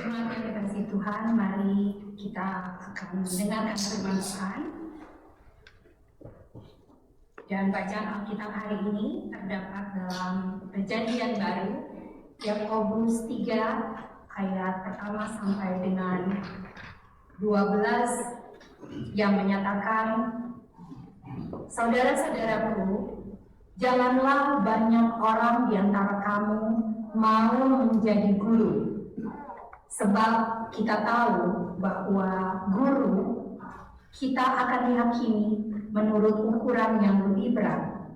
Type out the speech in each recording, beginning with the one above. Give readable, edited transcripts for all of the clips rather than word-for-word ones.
Jemaat yang dikasihi Tuhan, mari kita akan mendengarkan firman Tuhan. Dan bacaan Alkitab hari ini terdapat dalam Perjanjian Baru, Yakobus 3 ayat pertama sampai dengan 12 yang menyatakan, saudara-saudaraku, janganlah banyak orang di antara kamu mau menjadi guru, sebab kita tahu bahwa guru kita akan dihakimi menurut ukuran yang lebih berat.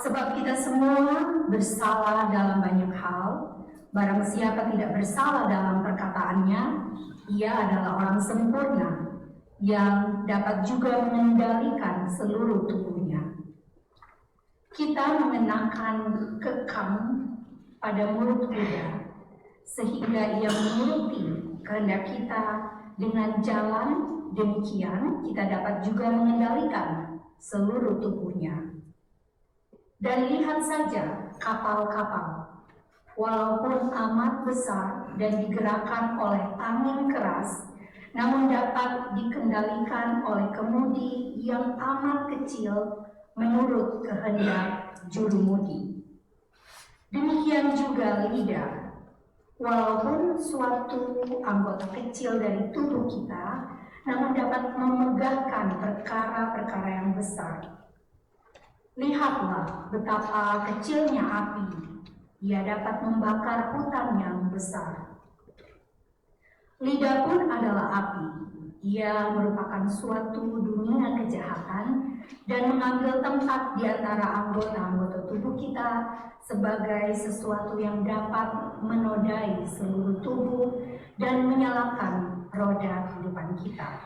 Sebab kita semua bersalah dalam banyak hal. Barang siapa tidak bersalah dalam perkataannya, ia adalah orang sempurna yang dapat juga mengendalikan seluruh tubuhnya. Kita mengenakan kekang pada mulut kuda, sehingga ia menuruti kehendak kita. Dengan jalan demikian kita dapat juga mengendalikan seluruh tubuhnya. Dan lihat saja kapal-kapal, walaupun amat besar dan digerakkan oleh angin keras, namun dapat dikendalikan oleh kemudi yang amat kecil menurut kehendak jurumudi. Demikian juga lidah, walaupun suatu anggota kecil dari tubuh kita, namun dapat memegahkan perkara-perkara yang besar. Lihatlah betapa kecilnya api, ia dapat membakar hutan yang besar. Lidah pun adalah api, ia merupakan suatu dunia kejahatan dan mengambil tempat di antara anggota-anggota tubuh kita sebagai sesuatu yang dapat menodai seluruh tubuh dan menyalakan roda kehidupan kita.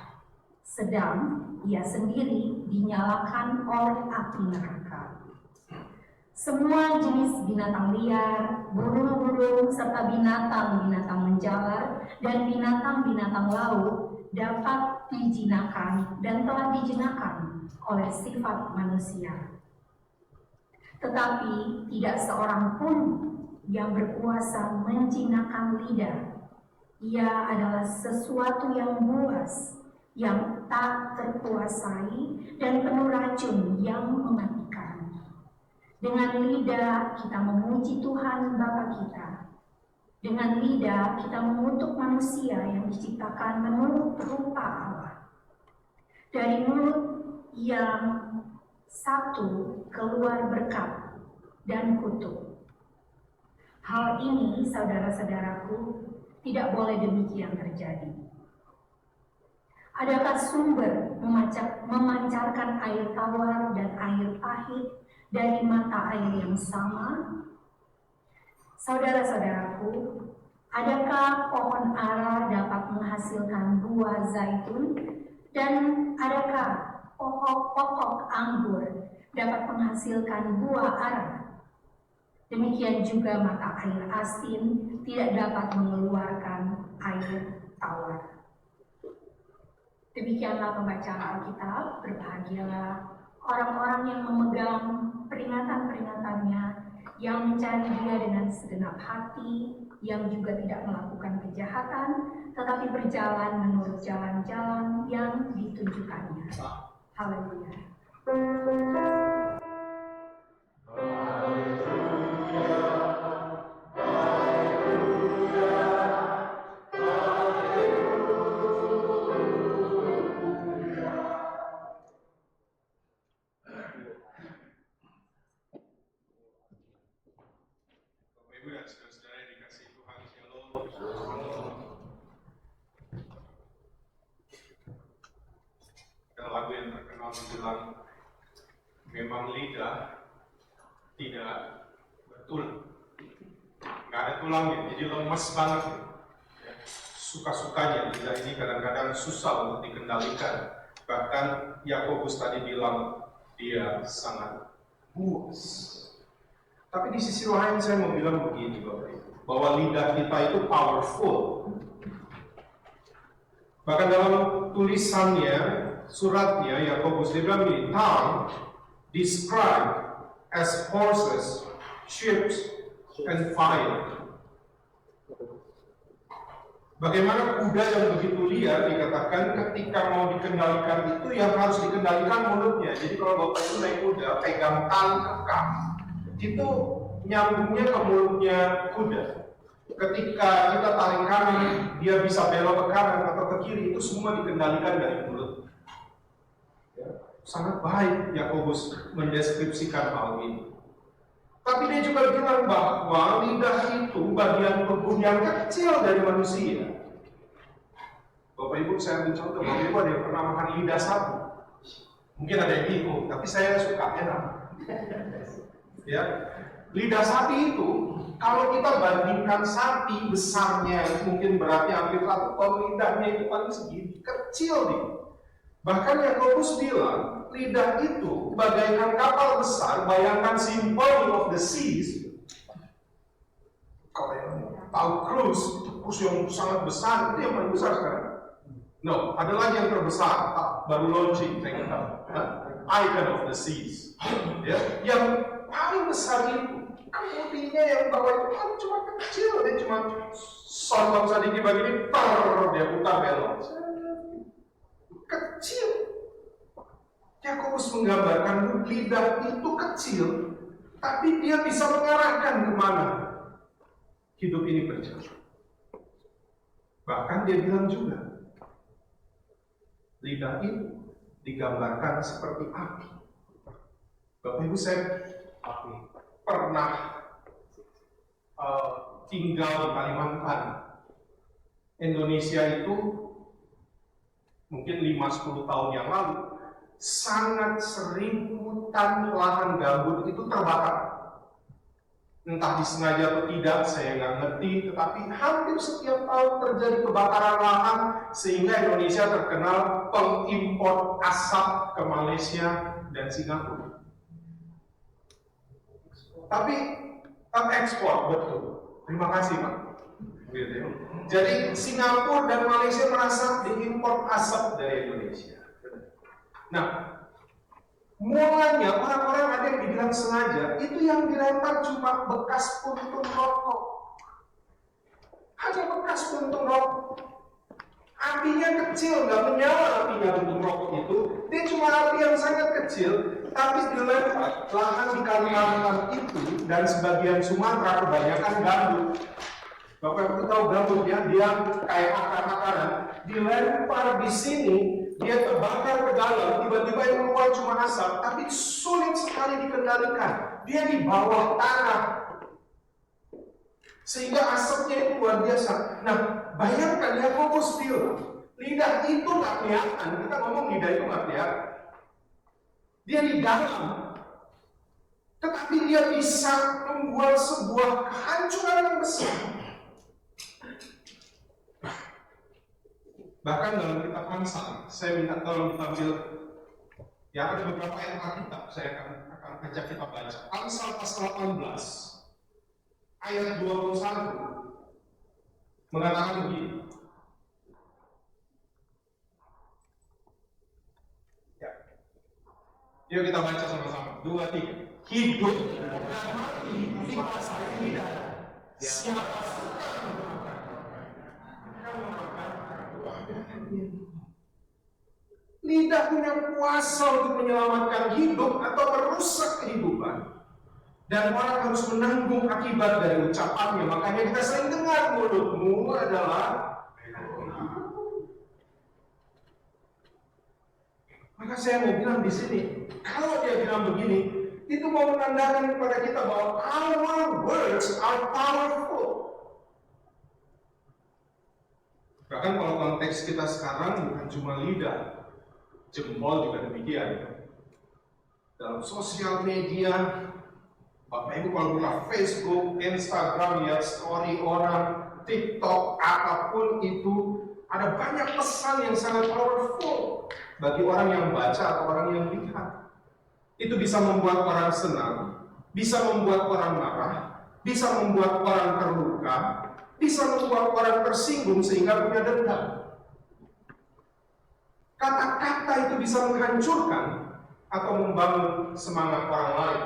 Sedang ia sendiri dinyalakan oleh api neraka. Semua jenis binatang liar, burung-burung, serta binatang-binatang menjalar dan binatang-binatang laut dapat dijinakan dan telah dijinakan oleh sifat manusia. Tetapi tidak seorang pun yang berkuasa menjinakkan lidah. Ia adalah sesuatu yang buas, yang tak terkuasai dan penuh racun yang mematikan. Dengan lidah kita memuji Tuhan Bapa kita. Dengan lidah kita mengutuk manusia yang diciptakan menurut rupa Allah. Dari mulut yang satu keluar berkat dan kutuk. Hal ini, saudara-saudaraku, tidak boleh demikian terjadi. Adakah sumber memancarkan air tawar dan air pahit dari mata air yang sama? Saudara-saudaraku, adakah pohon ara dapat menghasilkan buah zaitun, dan adakah pokok anggur dapat menghasilkan buah ara? Demikian juga mata air asin tidak dapat mengeluarkan air tawar. Demikianlah pembacaan Alkitab. Berbahagialah orang-orang yang memegang peringatan-peringatannya, yang mencari Dia dengan segenap hati, yang juga tidak melakukan kejahatan, tetapi berjalan menurut jalan-jalan yang ditunjukkannya. Haleluya. Ibu dan saudara-saudara yang dikasihi Tuhan, Shalom. Ada lagu yang terkenal bilang, memang lidah tidak betul, nggak ada tulangnya, jadi lemas banget. Suka-sukanya lidah ini kadang-kadang susah untuk dikendalikan. Bahkan Yakobus tadi bilang dia sangat buas. Tapi di sisi lain saya mau bilang begini Bapak Ibu, bahwa lidah kita itu powerful. Bahkan dalam tulisannya, suratnya Yakobus dia bilang begini, tongue described as horses, ships, and fire. Bagaimana kuda yang begitu liar dikatakan ketika mau dikendalikan itu yang harus dikendalikan mulutnya. Jadi kalau Bapak itu naik kuda, pegang tali kekang, itu nyambungnya ke mulutnya kuda. Ketika kita tarik kanan, dia bisa belok ke kanan atau ke kiri, itu semua dikendalikan dari mulut. Ya, sangat baik Yakobus mendeskripsikan hal ini. Tapi dia juga bilang bahwa lidah itu bagian tubuh yang kecil dari manusia. Bapak Ibu, saya mencontoh, Bapak Ibu ada yang pernah makan lidah sapi? Mungkin ada yang bingung, tapi saya suka enak. Ya, lidah sapi itu, kalau kita bandingkan sapi besarnya, mungkin beratnya hampir 1 ton, lidahnya itu paling segini, kecil nih. Bahkan Yakobus bilang, lidah itu bagaikan kapal besar, bayangkan Symphony of the Seas. Kalau yang tahu cruise yang sangat besar, itu yang paling besar sekarang. No, ada lagi yang terbesar, baru launching, saya tahu. Icon of the Seas. Ya, yang paling besar itu, kemudiannya yang bawah itu kan cuma kecil, dia cuma sombong sedikit begini, dia putar belok. Kecil. Yakobus menggambarkan lidah itu kecil, tapi dia bisa mengarahkan kemana hidup ini berjalan. Bahkan dia bilang juga, lidah itu digambarkan seperti api. Bapak Ibu, saya pernah tinggal di Kalimantan. Indonesia itu mungkin 5-10 tahun yang lalu sangat sering hutan lahan gambut itu terbakar. Entah disengaja atau tidak, saya nggak ngerti, tetapi hampir setiap tahun terjadi kebakaran lahan sehingga Indonesia terkenal pengimpor asap ke Malaysia dan Singapura. Tapi ekspor, betul. Terima kasih Pak. Jadi Singapura dan Malaysia merasa diimpor asap dari Indonesia. Nah, mulanya orang-orang ada yang dibilang sengaja, itu yang dilempar cuma bekas puntung rokok. Hanya bekas puntung rokok. Apinya kecil, nggak menyala apinya puntung rokok itu. Dia cuma api yang sangat kecil, tapi dilempar. Lahan di Kalimantan itu dan sebagian Sumatera kebanyakan gambut. Bapak Ibu tahu gambut ya, dia kayak akar-akaran, dilempar di sini, dia terbakar ke dalam, tiba-tiba yang keluar cuma asap, tapi sulit sekali dikendalikan. Dia di bawah tanah, sehingga asapnya itu luar biasa. Nah, bayangkan Yakobus bilang, lidah itu nggak kelihatan. Kita ngomong lidah itu nggak kelihatan. Dia di dalam, tetapi dia bisa membuat sebuah kehancuran yang besar. Bahkan dalam kitab Amsal, saya minta tolong diambil, ya ada beberapa ayat Alkitab, saya akan ajak kita baca. Amsal pasal 18, ayat 21, mengatakan begini. Ya. Yuk kita baca sama-sama, 2, 3. Hidup dan mati dikuasai lidah. Siapa lidah punya kuasa untuk menyelamatkan hidup atau merusak kehidupan. Dan orang harus menanggung akibat dari ucapannya. Makanya kita sering dengar, mulutmu adalah. Maka saya mau bilang di sini, kalau dia bilang begini, itu mau menandakan kepada kita bahwa our words are powerful. Bahkan kalau konteks kita sekarang bukan cuma lidah, jempol juga demikian. Dalam sosial media, Bapak Ibu kalau buka Facebook, Instagram, lihat story orang, TikTok, apapun itu, ada banyak pesan yang sangat powerful bagi orang yang baca atau orang yang lihat. Itu bisa membuat orang senang, bisa membuat orang marah, bisa membuat orang terluka, bisa membuat orang tersinggung sehingga punya dendam. Kata-kata itu bisa menghancurkan atau membangun semangat orang lain.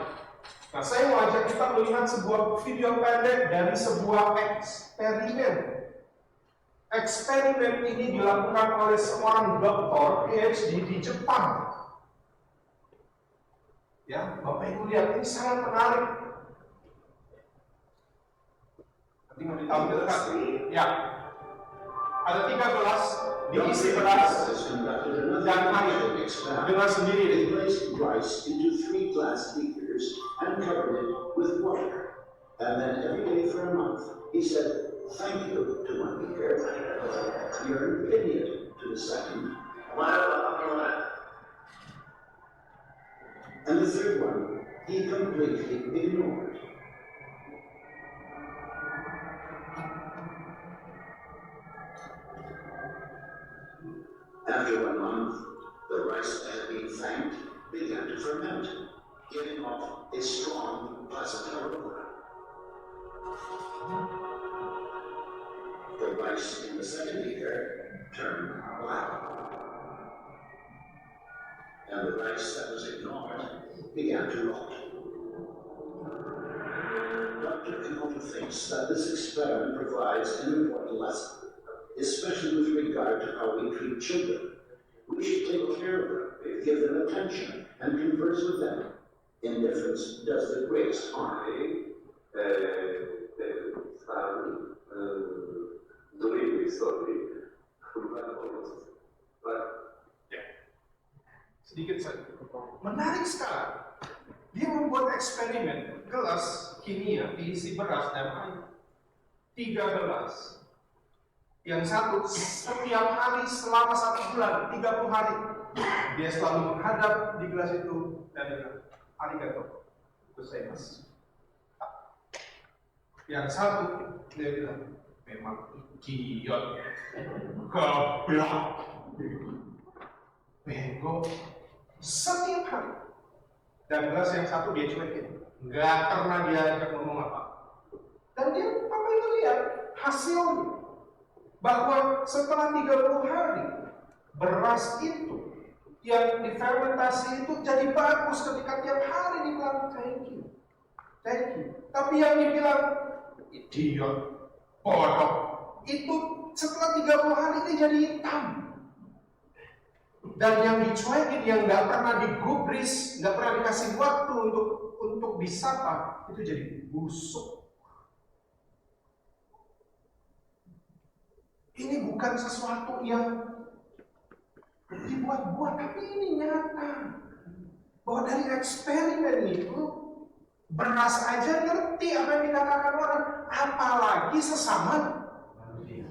Nah, saya mau ajak kita melihat sebuah video pendek dari sebuah eksperimen. Eksperimen ini dilakukan oleh seorang doktor PhD di Jepang. Ya, Bapak Ibu lihat, ini sangat menarik. Nanti mau ditampilkan. Ya, ada 3 gelas diisi beras dan air dengan sendiri. They placed rice into 3 glass beakers and covered it with water. And then every day for a month, he said, "Thank you" to one beaker, "You're an idiot" to the second, and the third one he completely ignored. After 1 month, the rice that had been thanked began to ferment, giving off a strong, pleasant aroma. The rice in the second beaker turned black, and the rice that was ignored began to rot. Dr. Kinoto thinks that this experiment provides an important lesson, especially with regard to how we treat children. We should take care of them, give them attention, and converse with them. Indifference does the greatest harm. Ya, sedikit saja. Menarik sekali. Dia membuat eksperimen gelas kimia diisi beras dan air. 3 gelas. Yang satu setiap hari selama 1 bulan, 30 hari. Dia selalu menghadap di gelas itu dan bilang, "Arigato gozaimasu." Yang satu dia bilang, "Memang idiot, goblok, bego." Setiap hari. Dan gelas yang satu dia cuekin, nggak pernah dia ajak ngomong apa. Dan dia, Bapak itu lihat hasilnya, bahwa setelah 30 hari beras itu yang difermentasi itu jadi bagus ketika tiap hari dibilang thank you. Tapi yang dibilang idiot, bodoh, itu setelah 30 hari ini jadi hitam. Dan yang dicuekin, yang nggak pernah digubris, nggak pernah dikasih waktu untuk disapa, itu jadi busuk. Ini bukan sesuatu yang dibuat-buat, tapi ini nyata. Bahwa dari eksperimen itu, beras aja ngerti apa yang dikatakan orang, apalagi sesama manusia.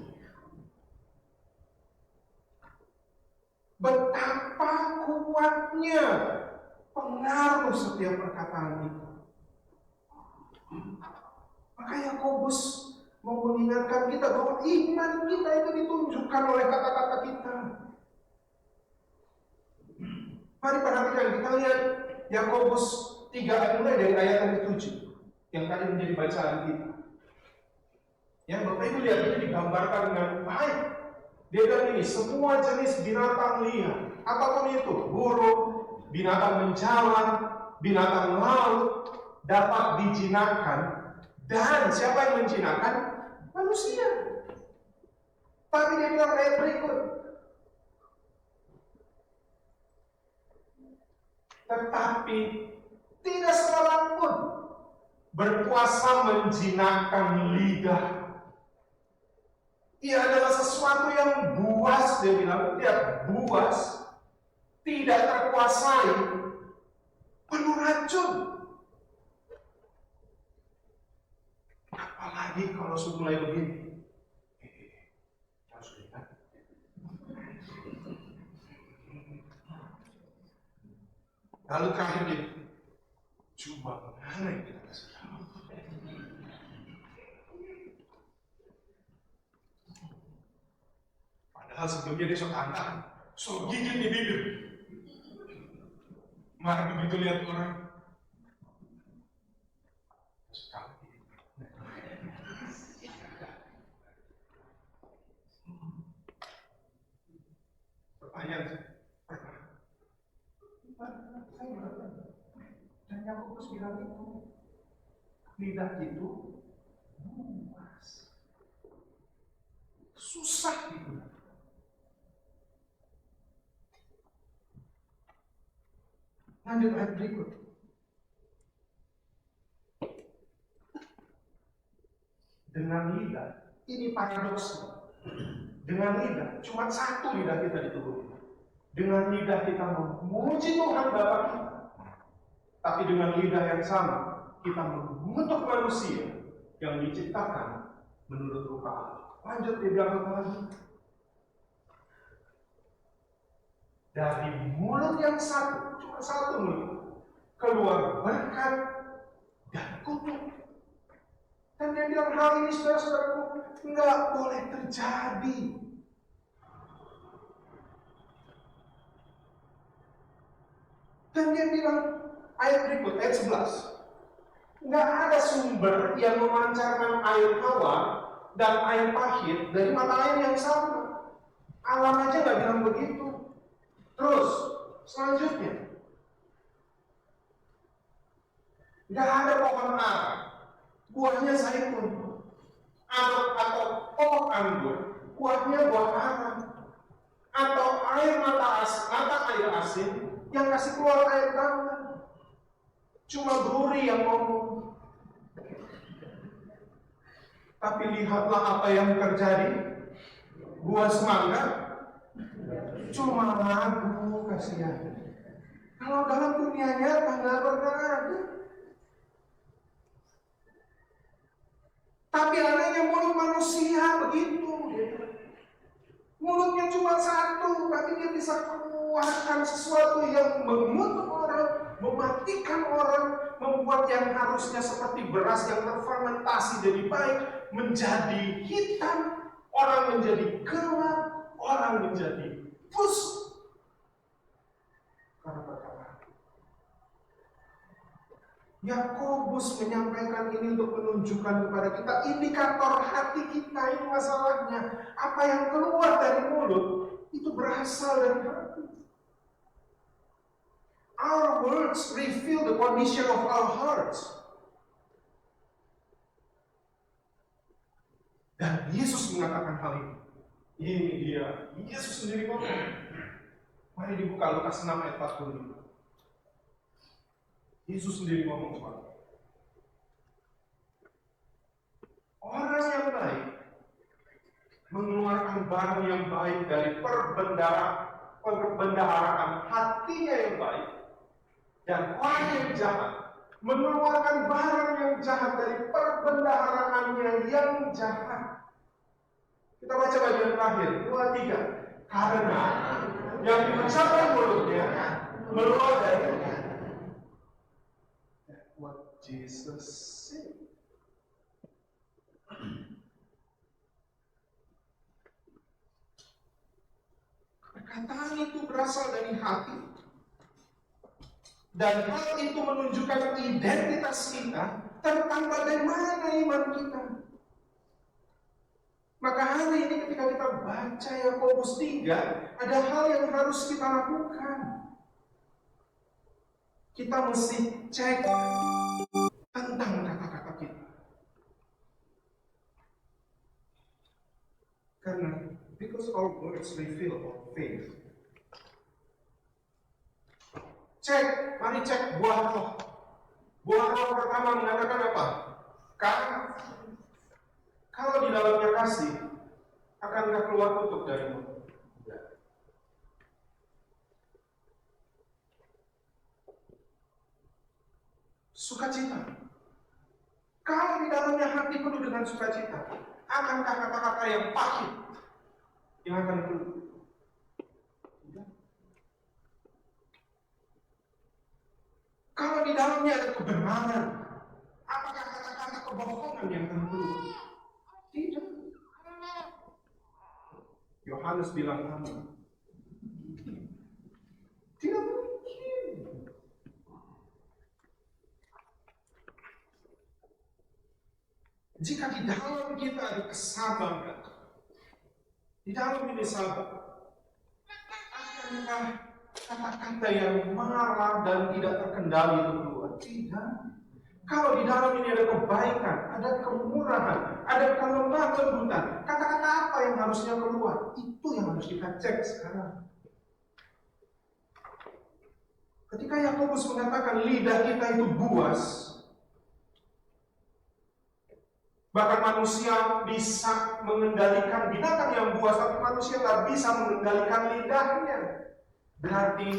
Betapa kuatnya pengaruh setiap perkataan itu. Maka Yakobus mau mengingatkan kita bahwa iman kita itu ditunjukkan oleh kata-kata kita. Mari perhatikan, kita lihat Yakobus 3 ayat mulai dari ayat yang ke-7 yang tadi menjadi bacaan kita. Yang Bapak Ibu lihat ini digambarkan dengan baik. Dia bilang ini, semua jenis binatang liar, apapun itu, burung, binatang menjalar, binatang laut, dapat dijinakkan. Dan siapa yang menjinakkan? Manusia. Tapi dia bilang ayat berikut, tetapi tidak seorang pun berkuasa menjinakkan lidah. Ia adalah sesuatu yang buas, dia bilang, dia buas, tidak terkuasai, penuh racun. Apalagi kalau sudah mulai begini, harus lihat. Lalu terakhir dia, coba mana yang kita kasih tahu? Padahal sebelumnya dia sok antang, sok gigit di bibir. Mari begitu lihat orang, pertanyaan pernah. Dan Yakobus bilang itu, lidah itu buas. Susah gitu. Lanjut ayat berikut. Dengan lidah, ini paradoksnya. Dengan lidah, cuma satu lidah kita di tubuh kita. Dengan lidah kita memuji Tuhan Bapa kita. Tapi dengan lidah yang sama, kita mengutuk manusia yang diciptakan menurut rupa Allah. Lanjut dia bilang apa lagi? Dari mulut yang satu, cuma satu mulut, keluar berkat dan kutuk. Dan dia bilang hal ini saudara-saudaraku nggak boleh terjadi. Dan dia bilang ayat berikut, ayat 11. Nggak ada sumber yang memancarkan air tawar dan air pahit dari mata air yang sama. Alam aja nggak bilang begitu. Terus, selanjutnya. Nggak ada pohon ara, buahnya zaitun. Atau pohon anggur, buahnya buah ara. Atau mata air asin yang kasih keluar air tawar. Cuma duri yang ngomong. Tapi lihatlah apa yang terjadi. Buah semangka cuma lagu, kasihan. Kalau dalam dunia nyata nggak pernah ada. Tapi anehnya mulut manusia begitu. Mulutnya cuma satu, tapi dia bisa keluarkan sesuatu yang mengutuk orang, mematikan orang, membuat yang harusnya seperti beras yang terfermentasi jadi baik menjadi hitam, orang menjadi gelap, orang menjadi busuk. Karena perkataan. Yakobus menyampaikan ini untuk menunjukkan kepada kita indikator hati kita ini masalahnya. Apa yang keluar dari mulut itu berasal dari hati. Our words reveal the condition of our hearts. Dan Yesus mengatakan hal ini. Ini dia, Yesus sendiri ngomong. Mari dibuka Lukas 6 ayat 45. Yesus sendiri ngomong soal orang yang baik mengeluarkan barang yang baik dari perbendaharaan hatinya yang baik, dan orang yang jahat mengeluarkan barang yang jahat dari perbendaharaannya yang jahat. Kita baca bagian terakhir 2-3. Karena yang diucapkan mulutnya keluar dari what Jesus said. Perkataan itu berasal dari hati. Dan hal itu menunjukkan identitas kita tentang bagaimana iman kita. Maka hari ini ketika kita baca Yakobus 3, ada hal yang harus kita lakukan. Kita mesti cek tentang kata-kata kita. Karena because our words reveal our faith. Mari cek buah roh. Buah roh pertama mengatakan apa? Kalau di dalamnya kasih, akankah keluar kutuk darimu? Sukacita. Kalau di dalamnya hati penuh dengan sukacita, akankah kata-kata yang pahit yang akan keluar? Kalau di dalamnya ada kebenaran, apakah kata-kata kebohongan yang akan keluar? Tidak. Yohanes bilang apa? Tidak mungkin. Jika di dalam kita ada kesabaran, di dalam ini sabar, akankah kata-kata yang marah dan tidak terkendali itu keluar? Tidak. Kalau di dalam ini ada kebaikan, ada kemurahan, ada kelemah lembutan, kata-kata apa yang harusnya keluar? Itu yang harus kita cek sekarang. Ketika Yakobus mengatakan lidah kita itu buas, bahkan manusia bisa mengendalikan binatang yang buas, tapi manusia tak bisa mengendalikan lidahnya. Berarti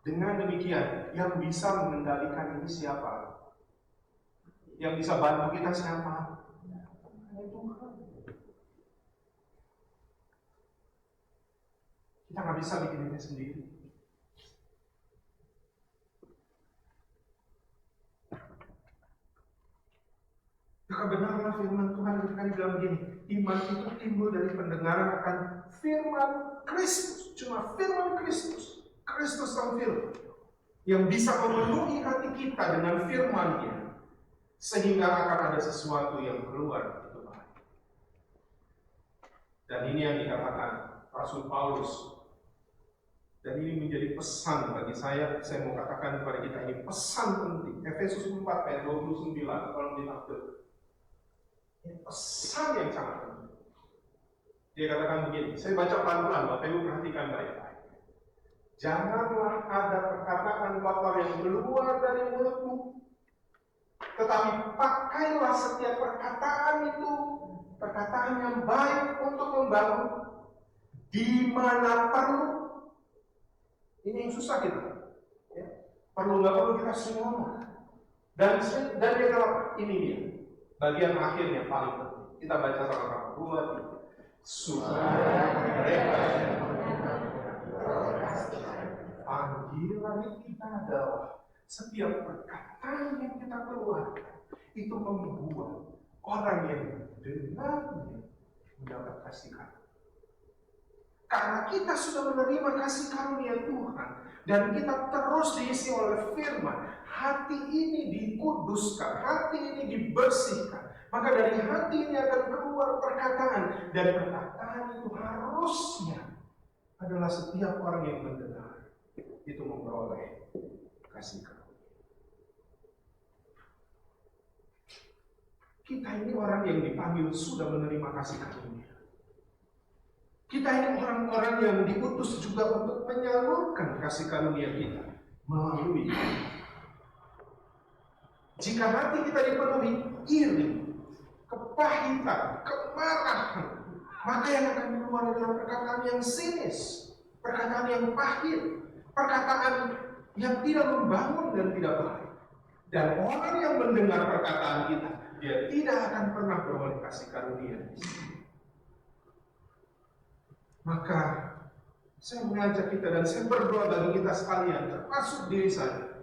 dengan demikian, yang bisa mengendalikan ini siapa? Yang bisa bantu kita siapa? Tuhan. Kita nggak bisa bikin ini sendiri. Maka benarlah firman Tuhan ketika dibilang begini, iman itu timbul dari pendengaran akan firman Kristus. Cuma firman Kristus, Kristus sang firman, yang bisa memenuhi hati kita dengan firman-Nya, sehingga akan ada sesuatu yang keluar itu baik. Dan ini yang dikatakan Rasul Paulus. Dan ini menjadi pesan bagi saya mau katakan kepada kita, ini pesan penting. Efesus 4 ayat 29, kalau dimaksud. Ini pesan yang sangat penting. Dia katakan begini, saya baca pelan-pelan, Bapak Ibu perhatikan baik-baik. Janganlah ada perkataan kotor yang keluar dari mulutmu, tetapi pakailah setiap perkataan itu, perkataan yang baik untuk membangun, di mana perlu. Ini yang susah kita. Ya. Perlu nggak perlu kita semua. Dan dia kata, ini dia. Bagian akhirnya paling penting. Kita baca sama-sama. 2, 3. Supaya mereka panggilan kita adalah setiap perkataan yang kita keluarkan itu membuat orang yang dengarnya mendapat kasih karunia. Karena kita sudah menerima kasih karunia Tuhan dan kita terus diisi oleh firman, hati ini dikuduskan, hati ini dibersihkan. Maka dari hati ini akan keluar perkataan, dan perkataan itu harusnya adalah setiap orang yang mendengar itu memperoleh kasih karunia. Kita ini orang yang dipanggil sudah menerima kasih karunia. Kita ini orang-orang yang diutus juga untuk menyalurkan kasih karunia kita melalui. Jika hati kita dipenuhi iri, kepahitan, kemarahan, maka yang akan keluar adalah perkataan yang sinis, perkataan yang pahit, perkataan yang tidak membangun dan tidak baik. Dan orang yang mendengar perkataan kita, dia tidak akan pernah beroleh kasih karunia. Maka saya mengajak kita dan saya berdoa bagi kita sekalian, termasuk diri saya.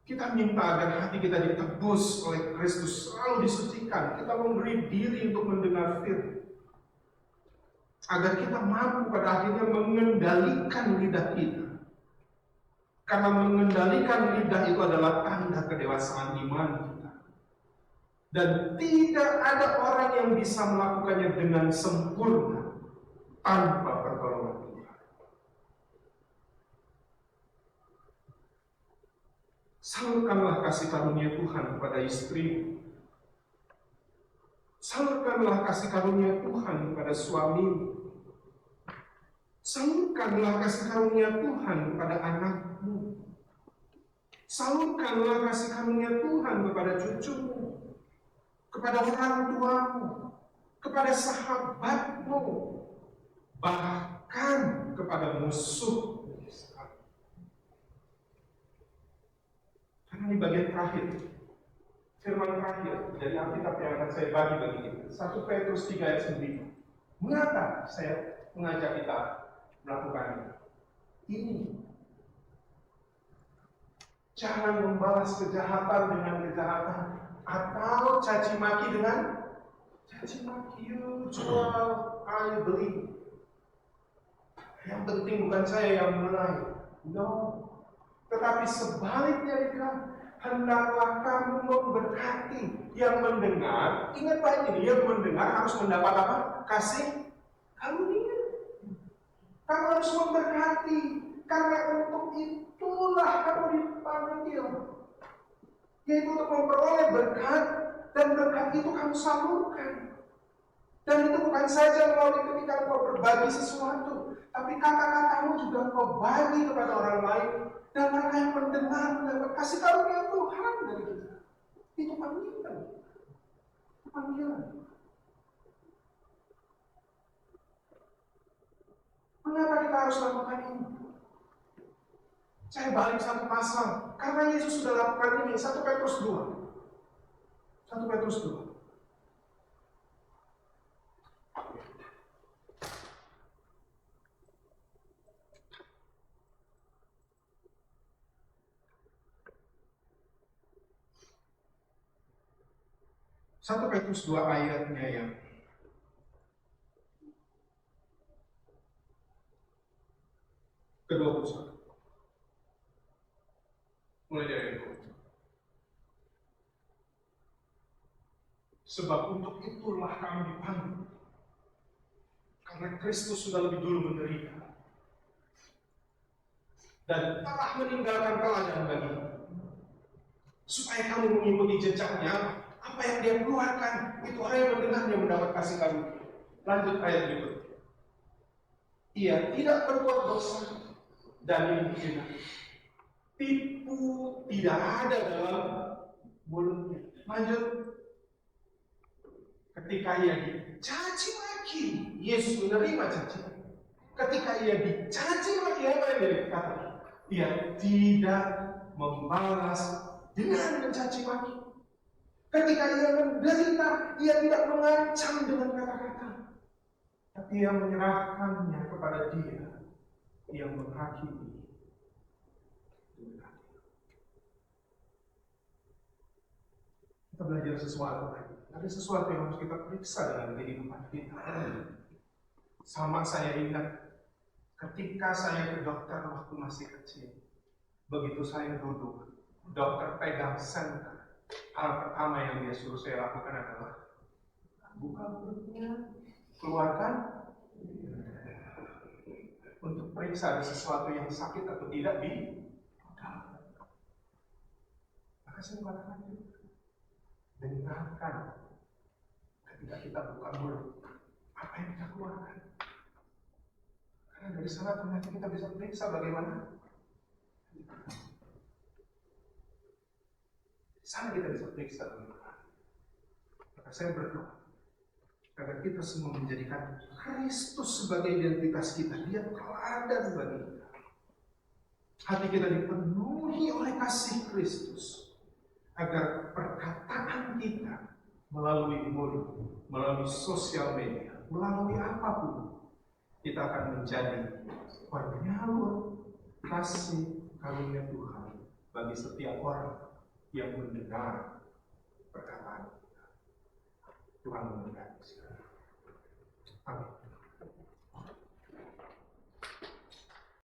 Kita minta agar hati kita ditebus oleh Kristus, selalu disucikan. Kita memberi diri untuk mendengar firman. Agar kita mampu pada akhirnya mengendalikan lidah kita. Karena mengendalikan lidah itu adalah tanda kedewasaan iman kita. Dan tidak ada orang yang bisa melakukannya dengan sempurna tanpa pertolongan Tuhan. Salurkanlah kasih karunia Tuhan kepada istri. Salurkanlah kasih karunia Tuhan kepada suami. Salurkanlah kasih karunia Tuhan kepada anakmu. Salurkanlah kasih karunia Tuhan kepada cucumu, kepada orang tuamu, kepada sahabatmu, bahkan kepada musuh. Karena ini bagian terakhir, firman terakhir dari Alkitab yang akan saya bagi kita. 1 Petrus 3 ayat 9. Mengapa saya mengajak kita melakukannya? Ini, jangan membalas kejahatan dengan kejahatan, atau caci maki dengan caci maki. You jual, I beli. Yang penting bukan saya yang menilai. No. Tetapi sebaliknya hendaklah kamu memberkati yang mendengar. Ingat baik ini, yang mendengar harus mendapat apa? Kasih karunia. Kamu harus memberkati, karena untuk itulah kamu dipanggil. yaitu untuk memperoleh berkat, dan berkat itu kamu salurkan. Dan itu bukan saja melalui ketika engkau berbagi sesuatu, tapi kata-katamu juga engkau bagi kepada orang lain, dan mereka yang mendengar mendapat kasih karunia Tuhan dari kita. Itu panggilan. Panggilan. Mengapa kita harus lakukan ini? Saya balik satu pasal, karena Yesus sudah lakukan ini. 1 Petrus 2. 1 Petrus 2. Satu Petrus 2 ayatnya yang ke-21. Mulai dari itu. Sebab untuk itulah kami dipanggil. Karena Kristus sudah lebih dulu menderita. Dan telah meninggalkan teladan bagimu. Supaya kamu mengikuti jejaknya, apa yang dia keluarkan, itu hanya mendengarnya mendapat kasih karunia. Lanjut ayat berikut. Ia tidak berbuat dosa, dan ini tidak. Tipu tidak ada dalam mulutnya. Lanjut. Ketika ia dicaci maki, Yesus menerima caci maki. Ketika ia dicaci maki, apa yang dia kata? Ia tidak membalas dengan mencaci maki. Ketika ia menderita, ia tidak mengancam dengan kata-kata, tapi ia menyerahkannya kepada Dia yang menghakimi. Kita belajar sesuatu. Ada sesuatu yang harus kita periksa dalam kehidupan kita. Sama saya ingat ketika saya ke dokter waktu masih kecil. Begitu saya duduk, dokter pegang senter. Hal pertama yang dia suruh saya lakukan adalah buka mulutnya, keluarkan untuk periksa ada sesuatu yang sakit atau tidak di dalam. Maka saya mengatakan dengarkan ketika kita buka mulut apa yang kita keluarkan. Karena dari sana ternyata kita bisa periksa bagaimana. Di sana kita bisa periksa bagaimana. Maka saya berdoa agar kita semua menjadikan Kristus sebagai identitas kita. Dia teladan bagi kita. Hati kita dipenuhi oleh kasih Kristus. Agar perkataan kita melalui mulut, melalui sosial media, melalui apapun, kita akan menjadi penyalur kasih karunia Tuhan bagi setiap orang yang mendengar perkataan kita. Tuhan memberkati.